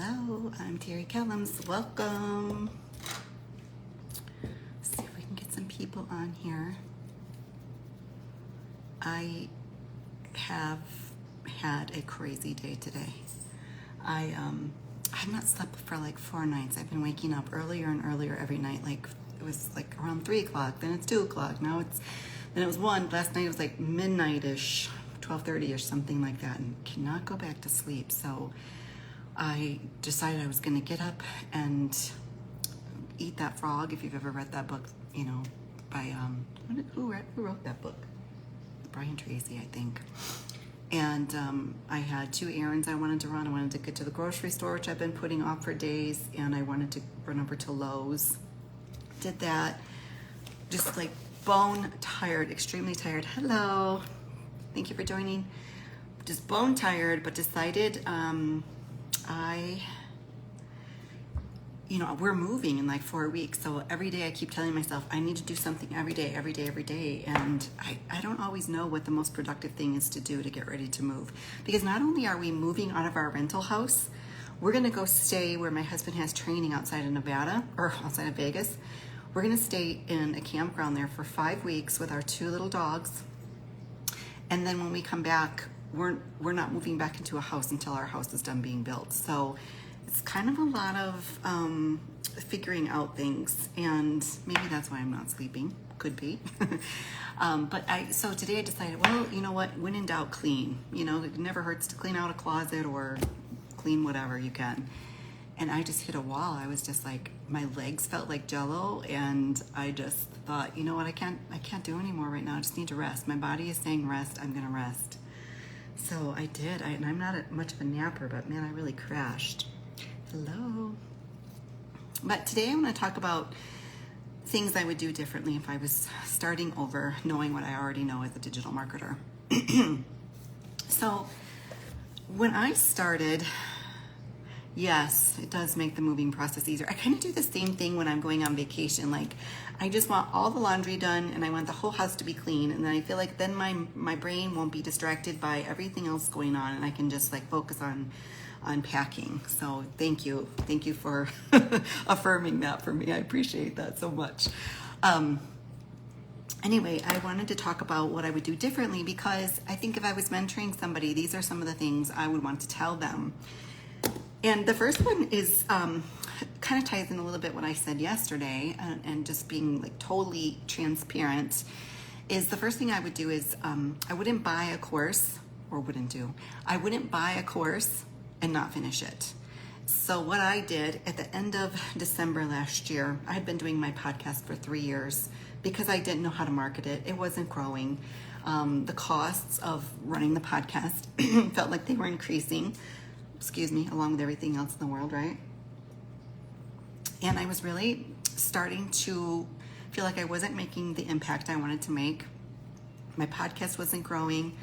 Hello, I'm Terry Kellums. Welcome. Let's see if we can get some people on here. I have had a crazy day today. I've not slept for like 4 nights. I've been waking up earlier and earlier every night. Like it was like around 3 o'clock, then it's 2 o'clock. Then it was 1. Last night it was like midnight-ish, 12:30 or something like that, and cannot go back to sleep. So I decided I was going to get up and eat that frog. If you've ever read that book, by who wrote that book? Brian Tracy, I think. And I had 2 errands I wanted to run. I wanted to get to the grocery store, which I've been putting off for days, and I wanted to run over to Lowe's. Did that. Just like bone tired, extremely tired. Hello. Thank you for joining. Just bone tired, but decided we're moving in like 4 weeks. So every day I keep telling myself I need to do something every day. And I don't always know what the most productive thing is to do to get ready to move. Because not only are we moving out of our rental house, we're going to go stay where my husband has training outside of Nevada or outside of Vegas. We're going to stay in a campground there for 5 weeks with our 2 little dogs. And then when we come back, we're not moving back into a house until our house is done being built. So it's kind of a lot of figuring out things, and maybe that's why I'm not sleeping. Could be. So today I decided, well, you know what? When in doubt, clean. It never hurts to clean out a closet or clean whatever you can. And I just hit a wall. I was just like, my legs felt like jello, and I just thought, you know what? I can't do anymore right now. I just need to rest. My body is saying rest. I'm gonna rest. So I did. And I'm not much of a napper, but man, I really crashed. Hello. But today I'm going to talk about things I would do differently if I was starting over, knowing what I already know as a digital marketer. So when I started, yes, it does make the moving process easier. I kind of do the same thing when I'm going on vacation. Like, I just want all the laundry done and I want the whole house to be clean. And then I feel like then my brain won't be distracted by everything else going on, and I can just like focus on unpacking. So thank you for affirming that for me. I appreciate that so much. Anyway, I wanted to talk about what I would do differently, because I think if I was mentoring somebody, these are some of the things I would want to tell them. And the first one is kind of ties in a little bit what I said yesterday, and just being like totally transparent, is the first thing I would do is I wouldn't buy a course and not finish it. So what I did at the end of December last year, I had been doing my podcast for 3 years because I didn't know how to market it. It wasn't growing. The costs of running the podcast felt like they were increasing, along with everything else in the world, right? And I was really starting to feel like I wasn't making the impact I wanted to make. My podcast wasn't growing.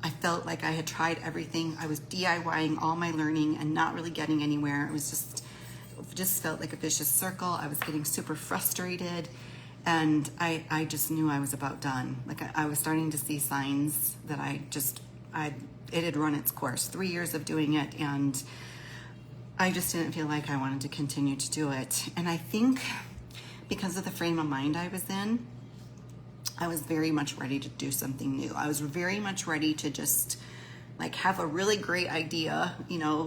I felt like I had tried everything. I was DIYing all my learning and not really getting anywhere. It was just felt like a vicious circle. I was getting super frustrated, and I just knew I was about done. Like I was starting to see signs that it had run its course. 3 years of doing it, and I just didn't feel like I wanted to continue to do it. And I think because of the frame of mind I was in, I was very much ready to do something new. I was very much ready to just like have a really great idea,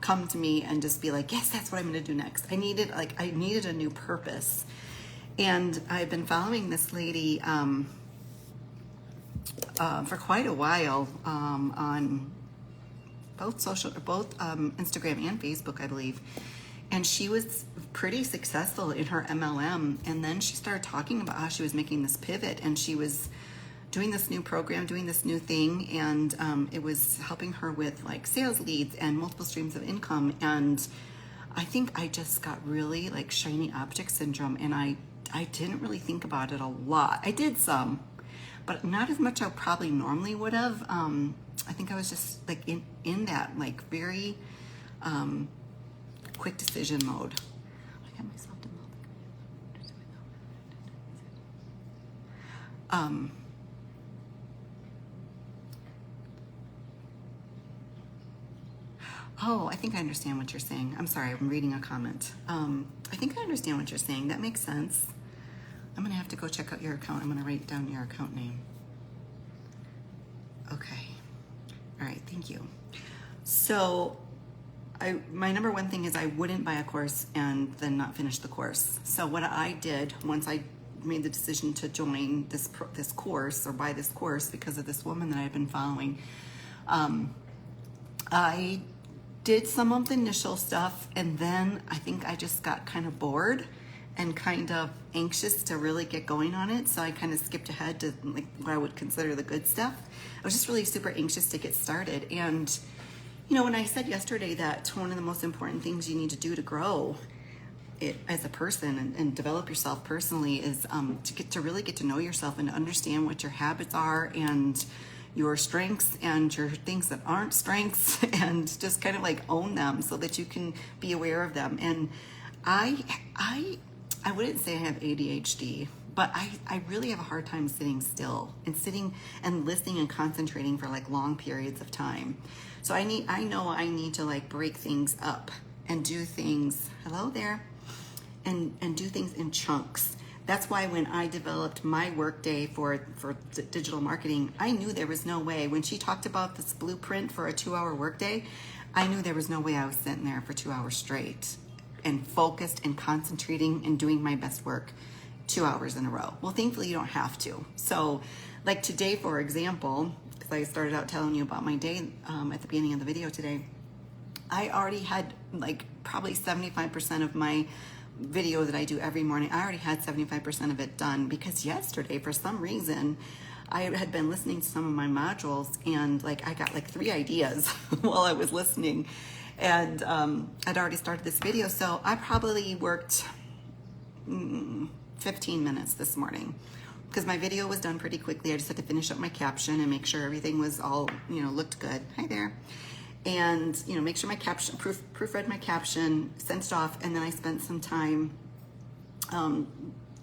come to me and just be like, yes, that's what I'm going to do next. I needed a new purpose. And I've been following this lady for quite a while on both Instagram and Facebook, I believe. And she was pretty successful in her MLM. And then she started talking about how she was making this pivot, and she was doing this new program, doing this new thing. And it was helping her with like sales leads and multiple streams of income. And I think I just got really like shiny object syndrome. And I didn't really think about it a lot. I did some, but not as much I probably normally would have. I think I was just like in that like very quick decision mode. I got myself to Oh, I think I understand what you're saying. I'm sorry, I'm reading a comment. I think I understand what you're saying. That makes sense. I'm going to have to go check out your account. I'm going to write down your account name. Okay. All right, thank you. So my number one thing is I wouldn't buy a course and then not finish the course. So what I did once I made the decision to join this course or buy this course because of this woman that I've been following, I did some of the initial stuff, and then I think I just got kind of bored and kind of anxious to really get going on it. So I kind of skipped ahead to like what I would consider the good stuff. I was just really super anxious to get started. And, you know, when I said yesterday that one of the most important things you need to do to grow it as a person and develop yourself personally is to really get to know yourself and to understand what your habits are and your strengths and your things that aren't strengths, and just kind of like own them so that you can be aware of them. And I wouldn't say I have ADHD, but I really have a hard time sitting still and sitting and listening and concentrating for like long periods of time. So I know I need to like break things up and do things, hello there, and do things in chunks. That's why when I developed my workday for digital marketing, I knew there was no way. When she talked about this blueprint for a 2-hour workday, I knew there was no way I was sitting there for 2 hours straight and focused and concentrating and doing my best work 2 hours in a row. Well, thankfully you don't have to. So like today, for example, because I started out telling you about my day at the beginning of the video today, I already had like probably 75% of my video that I do every morning. I already had 75% of it done because yesterday, for some reason, I had been listening to some of my modules and like I got like 3 ideas while I was listening, and I'd already started this video. So I probably worked 15 minutes this morning because my video was done pretty quickly. I just had to finish up my caption and make sure everything was all, you know, looked good. Hi there. And, you know, make sure my caption, proofread my caption, sent it off, and then I spent some time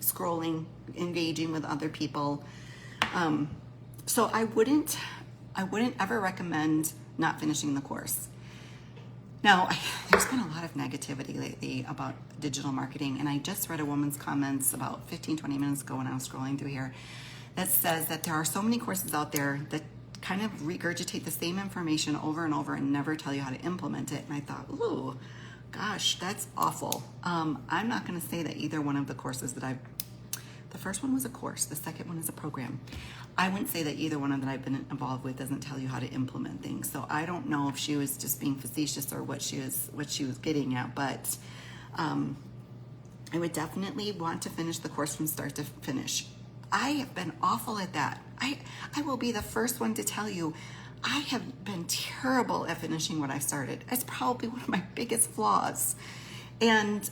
scrolling, engaging with other people. So I wouldn't ever recommend not finishing the course. Now, there's been a lot of negativity lately about digital marketing, and I just read a woman's comments about 15, 20 minutes ago when I was scrolling through here that says that there are so many courses out there that kind of regurgitate the same information over and over and never tell you how to implement it. And I thought, ooh, gosh, that's awful. I'm not going to say that either one of the courses that the first one was a course, the second one is a program. I wouldn't say that either one that I've been involved with doesn't tell you how to implement things. So I don't know if she was just being facetious or what she was getting at, but I would definitely want to finish the course from start to finish. I have been awful at that. I will be the first one to tell you, I have been terrible at finishing what I started. It's probably one of my biggest flaws. And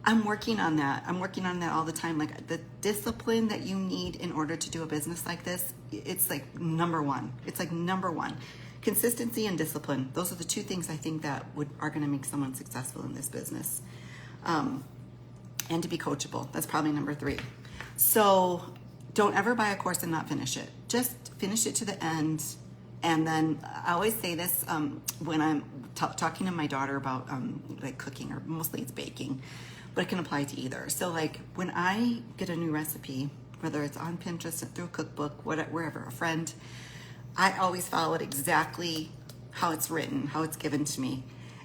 I'm working on that. I'm working on that all the time. Like the discipline that you need in order to do a business like this, it's like number one. It's like number one. Consistency and discipline. Those are the 2 things I think that are going to make someone successful in this business. And to be coachable. That's probably number 3. So don't ever buy a course and not finish it. Just finish it to the end. And then I always say this when I'm talking to my daughter about like cooking, or mostly it's baking, but it can apply to either. So like when I get a new recipe, whether it's on Pinterest, through a cookbook, wherever, a friend, I always follow it exactly how it's written, how it's given to me.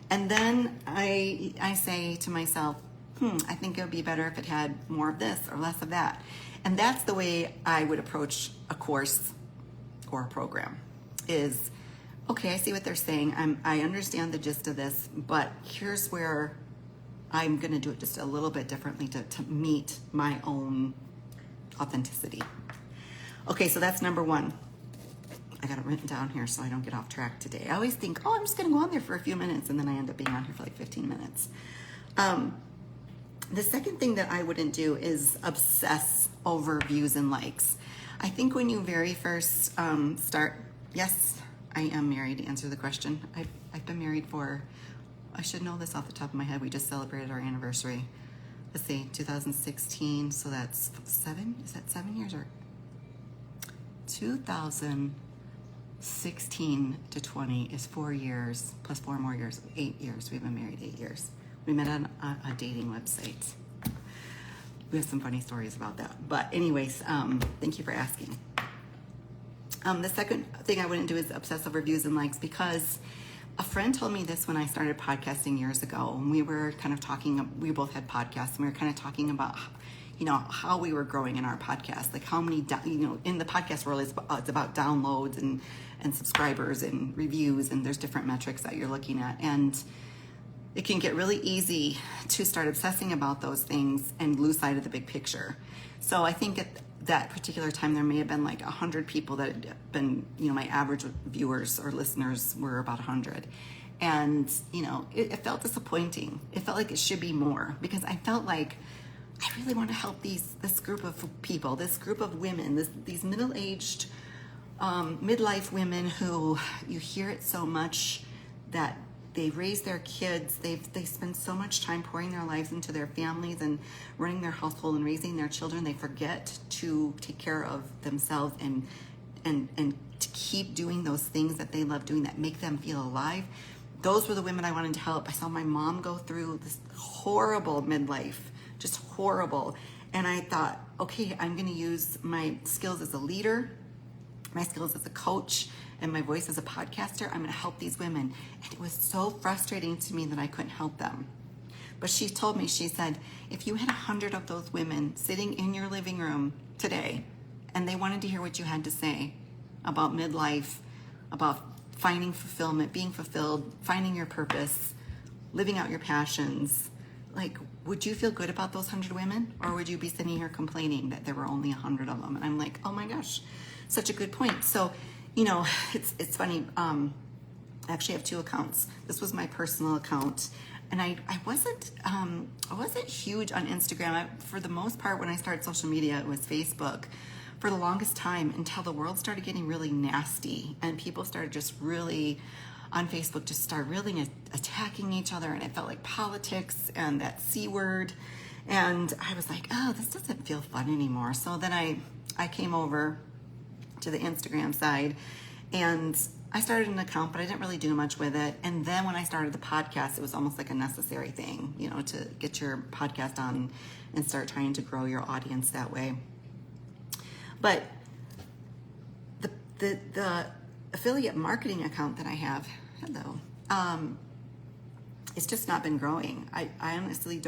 And then I say to myself, I think it would be better if it had more of this or less of that. And that's the way I would approach a course or a program is, okay, I see what they're saying. I understand the gist of this, but here's where I'm going to do it just a little bit differently to meet my own authenticity. Okay, so that's number 1. I got it written down here so I don't get off track today. I always think, I'm just going to go on there for a few minutes, and then I end up being on here for like 15 minutes. The second thing that I wouldn't do is obsess over views and likes. I think when you very first start, yes, I am married, to answer the question. I've been married for, I should know this off the top of my head. We just celebrated our anniversary. Let's see, 2016, so that's 7, is that 7 years or 2000? 16 to 20 is 4 years plus 4 more years, 8 years. We've been married 8 years. We met on a dating website. We have some funny stories about that. But anyways, thank you for asking. The second thing I wouldn't do is obsessive reviews and likes, because a friend told me this when I started podcasting years ago. And we were kind of talking, we both had podcasts, and we were kind of talking about, how we were growing in our podcast, like how many, in the podcast world, it's about downloads and subscribers and reviews, and there's different metrics that you're looking at. And it can get really easy to start obsessing about those things and lose sight of the big picture. So I think at that particular time, there may have been like 100 people that had been, my average viewers or listeners were about 100. And, it felt disappointing. It felt like it should be more, because I felt like I really want to help this group of people, this group of women, these middle-aged, midlife women who, you hear it so much, that they raise their kids, they spend so much time pouring their lives into their families and running their household and raising their children, they forget to take care of themselves and to keep doing those things that they love doing that make them feel alive. Those were the women I wanted to help. I saw my mom go through this horrible midlife, just horrible. And I thought, okay, I'm going to use my skills as a leader, my skills as a coach, and my voice as a podcaster. I'm going to help these women. And it was so frustrating to me that I couldn't help them. But she told me, she said, if you had 100 of those women sitting in your living room today, and they wanted to hear what you had to say about midlife, about finding fulfillment, being fulfilled, finding your purpose, living out your passions, like, would you feel good about those 100 women? Or would you be sitting here complaining that there were only 100 of them? And I'm like, oh my gosh, such a good point. So, it's funny. I actually have 2 accounts. This was my personal account. And I wasn't huge on Instagram. For the most part, when I started social media, it was Facebook for the longest time, until the world started getting really nasty and people started just really on Facebook just start really attacking each other, and it felt like politics and that C word. And I was like, oh, this doesn't feel fun anymore. So then I came over to the Instagram side, and I started an account, but I didn't really do much with it. And then when I started the podcast, it was almost like a necessary thing, to get your podcast on and start trying to grow your audience that way. But the affiliate marketing account that I have, it's just not been growing. I honestly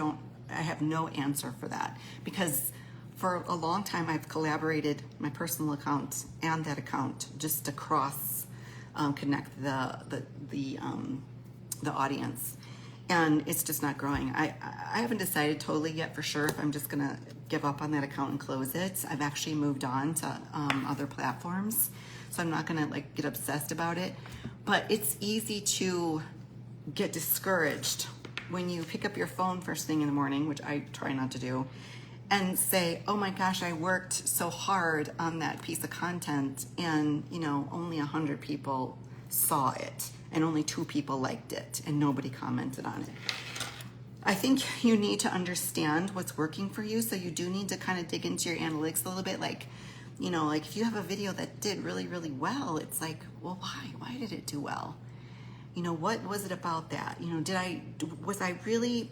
I have no answer for that, because for a long time I've collaborated my personal account and that account just to cross connect the audience, and it's just not growing. I haven't decided totally yet for sure if I'm just gonna give up on that account and close it. I've actually moved on to other platforms, so I'm not gonna get obsessed about it. But it's easy to get discouraged when you pick up your phone first thing in the morning, which I try not to do, and say, oh my gosh, I worked so hard on that piece of content, and only 100 people saw it, and only 2 people liked it, and nobody commented on it. I think you need to understand what's working for you, so you do need to kind of dig into your analytics a little bit. Like if you have a video that did really, really well, it's like, well, why did it do well? What was it about that? Was I really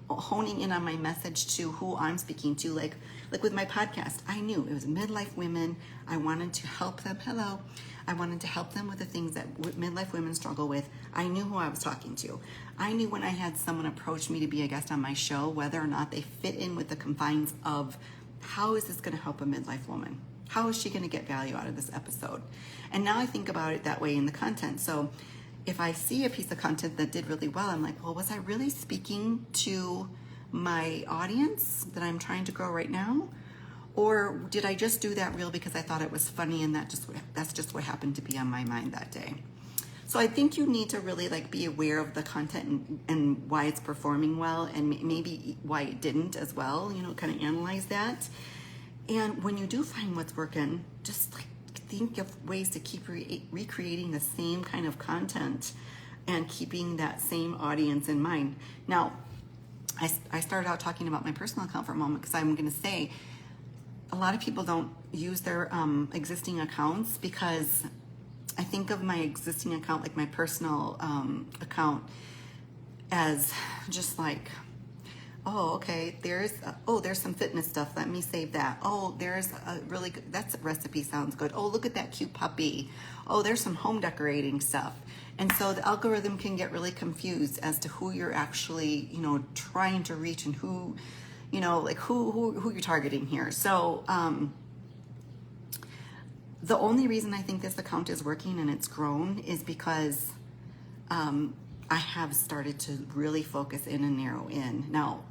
honing in on my message to who I'm speaking to? Like with my podcast, I knew it was midlife women. I wanted to help them. I wanted to help them with the things that midlife women struggle with. I knew who I was talking to. I knew when I had someone approach me to be a guest on my show, whether or not they fit in with the confines of, how is this going to help a midlife woman? How is she going to get value out of this episode? And now I think about it that way in the content. So if I see a piece of content that did really well, I'm like, well, was I really speaking to my audience that I'm trying to grow right now? Or did I just do that reel because I thought it was funny, and that's just what happened to be on my mind that day? So I think you need to really be aware of the content and why it's performing well, and maybe why it didn't as well, kind of analyze that. And when you do find what's working, just think of ways to keep recreating the same kind of content and keeping that same audience in mind. Now, I started out talking about my personal account for a moment, because I'm going to say a lot of people don't use their existing accounts because I think of my existing account, like my personal account, as just like, oh, okay, there's some fitness stuff. Let me save that. Oh, there's a really good, that's recipe sounds good. Oh, look at that cute puppy. Oh, there's some home decorating stuff. And so the algorithm can get really confused as to who you're actually, trying to reach and who, like who you're targeting here. So, the only reason I think this account is working and it's grown is because I have started to really focus in and narrow in. Now,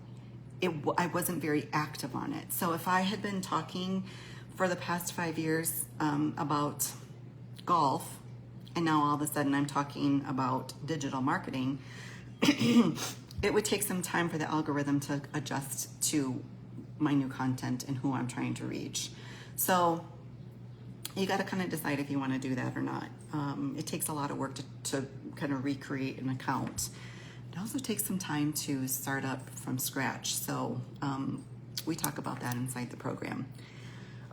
I wasn't very active on it. So if I had been talking for the past 5 years about golf, and now all of a sudden I'm talking about digital marketing, it would take some time for the algorithm to adjust to my new content and who I'm trying to reach. So you got to kind of decide if you want to do that or not. It takes a lot of work to kind of recreate an account. It also takes some time to start up from scratch. So we talk about that inside the program.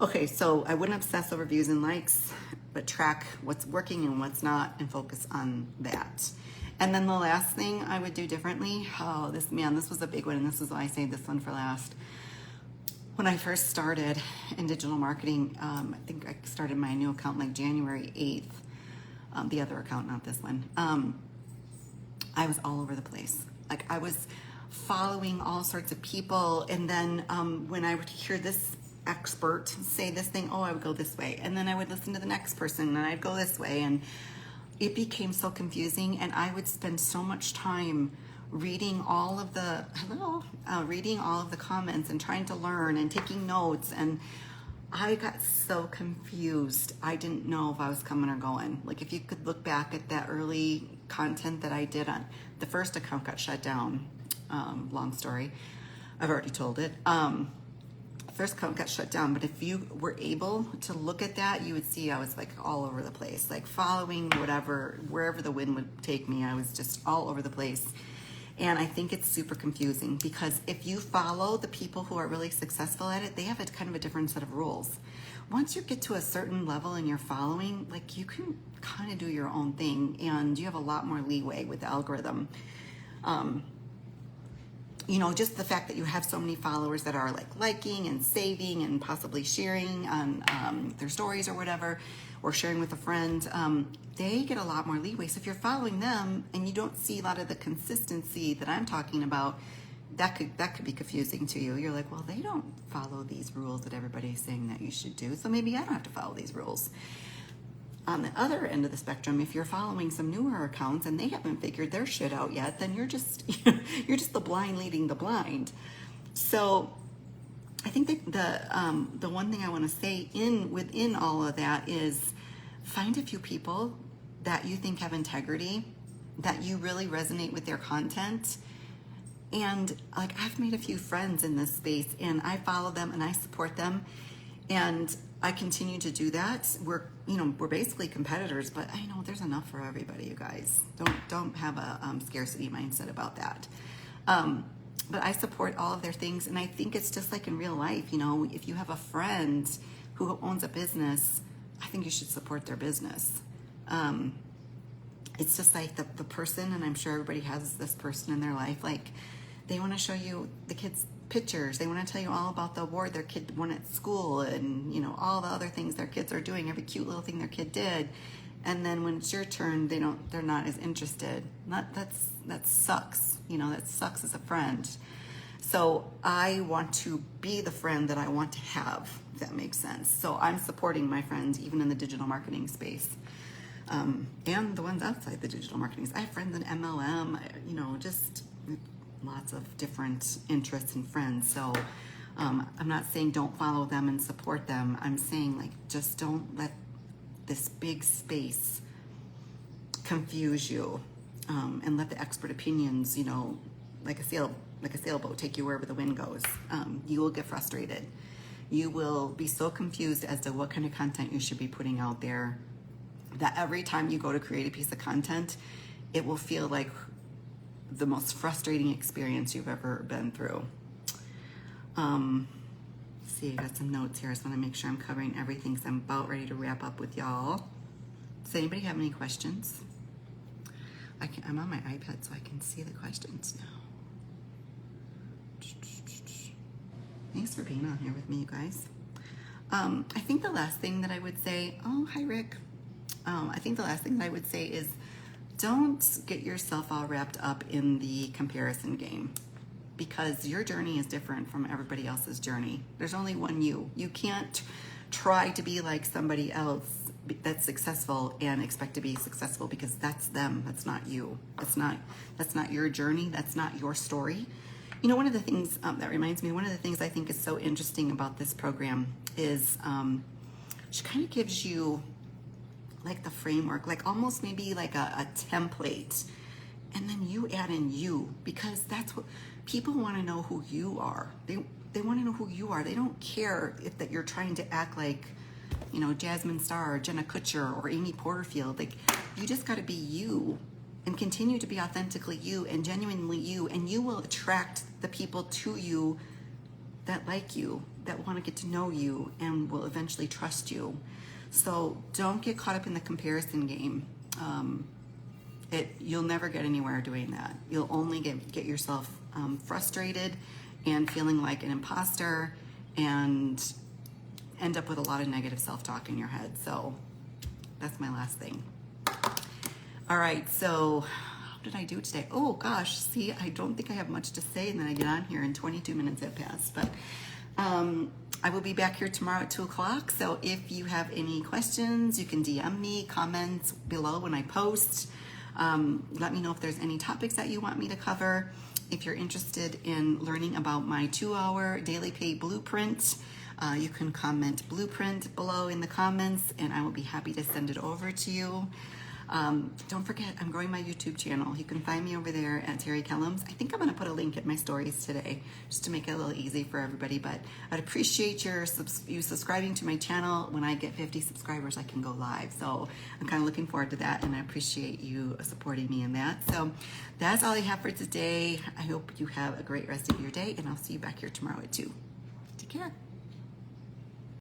Okay, so I wouldn't obsess over views and likes, but track what's working and what's not and focus on that. And then the last thing I would do differently, this was a big one, and this is why I saved this one for last. When I first started in digital marketing, I think I started my new account like January 8th, the other account, not this one. I was all over the place. Like I was following all sorts of people, and then when I would hear this expert say this thing, I would go this way, and then I would listen to the next person and I'd go this way, and it became so confusing, and I would spend so much time reading all of the comments and trying to learn and taking notes, and I got so confused. I didn't know if I was coming or going. Like if you could look back at that early content that I did on the first account got shut down. Long story. I've already told it. First account got shut down, but if you were able to look at that, you would see I was like all over the place, like following wherever the wind would take me. I was just all over the place. And I think it's super confusing because if you follow the people who are really successful at it, they have a kind of a different set of rules. Once you get to a certain level in your following, like you can kind of do your own thing and you have a lot more leeway with the algorithm. Just the fact that you have so many followers that are like liking and saving and possibly sharing on their stories or whatever, or sharing with a friend, they get a lot more leeway. So if you're following them and you don't see a lot of the consistency that I'm talking about, that could be confusing to you. You're like, well, they don't follow these rules that everybody's saying that you should do, so maybe I don't have to follow these rules. On the other end of the spectrum, if you're following some newer accounts and they haven't figured their shit out yet, then you're just the blind leading the blind. So I think that the one thing I want to say within all of that is find a few people that you think have integrity, that you really resonate with their content. And like I've made a few friends in this space and I follow them and I support them, and I continue to do that. We're basically competitors, but I know there's enough for everybody, you guys. Don't have a scarcity mindset about that. But I support all of their things, and I think it's just like in real life, if you have a friend who owns a business, I think you should support their business. It's just like the person, and I'm sure everybody has this person in their life, like they want to show you the kids' pictures. They want to tell you all about the award their kid won at school and, all the other things their kids are doing, every cute little thing their kid did. And then when it's your turn, they're not as interested. That sucks. That sucks as a friend. So I want to be the friend that I want to have, if that makes sense. So I'm supporting my friends, even in the digital marketing space. And the ones outside the digital marketing. I have friends in MLM, just lots of different interests and friends. So I'm not saying don't follow them and support them. I'm saying like just don't let this big space confuse you, and let the expert opinions, like a sailboat take you wherever the wind goes. You will get frustrated. You will be so confused as to what kind of content you should be putting out there that every time you go to create a piece of content, it will feel like the most frustrating experience you've ever been through. See, I got some notes here. I just want to make sure I'm covering everything because I'm about ready to wrap up with y'all. Does anybody have any questions? I'm on my iPad so I can see the questions now. Thanks for being on here with me, you guys. I think the last thing that I would say, oh, hi, Rick. I think the last thing that I would say is don't get yourself all wrapped up in the comparison game, because your journey is different from everybody else's journey. There's only one you. You can't try to be like somebody else that's successful and expect to be successful, because that's them. That's not you. That's not your journey. That's not your story. You know, one of the things that reminds me, one of the things I think is so interesting about this program is she kind of gives you like the framework, like almost maybe like a template, and then you add in you, because that's what people want to know, who you are. They want to know who you are. They don't care if that you're trying to act like, you know, Jasmine Star or Jenna Kutcher or Amy Porterfield. Like, you just got to be you and continue to be authentically you and genuinely you, and you will attract the people to you that like you, that want to get to know you, and will eventually trust you. So don't get caught up in the comparison game. You'll never get anywhere doing that. You'll only get yourself frustrated and feeling like an imposter, and end up with a lot of negative self-talk in your head. So that's my last thing. All right, so how did I do today? Oh gosh, see, I don't think I have much to say, and then I get on here and 22 minutes have passed. But I will be back here tomorrow at 2 o'clock. So if you have any questions, you can DM me, comments below when I post. Let me know if there's any topics that you want me to cover. If you're interested in learning about my 2-hour daily pay blueprint, you can comment blueprint below in the comments, and I will be happy to send it over to you. Don't forget, I'm growing my YouTube channel. You can find me over there at Terry Kellums. I think I'm going to put a link in my stories today just to make it a little easy for everybody, but I'd appreciate you subscribing to my channel. When I get 50 subscribers, I can go live. So I'm kind of looking forward to that, and I appreciate you supporting me in that. So that's all I have for today. I hope you have a great rest of your day, and I'll see you back here tomorrow at 2. Take care.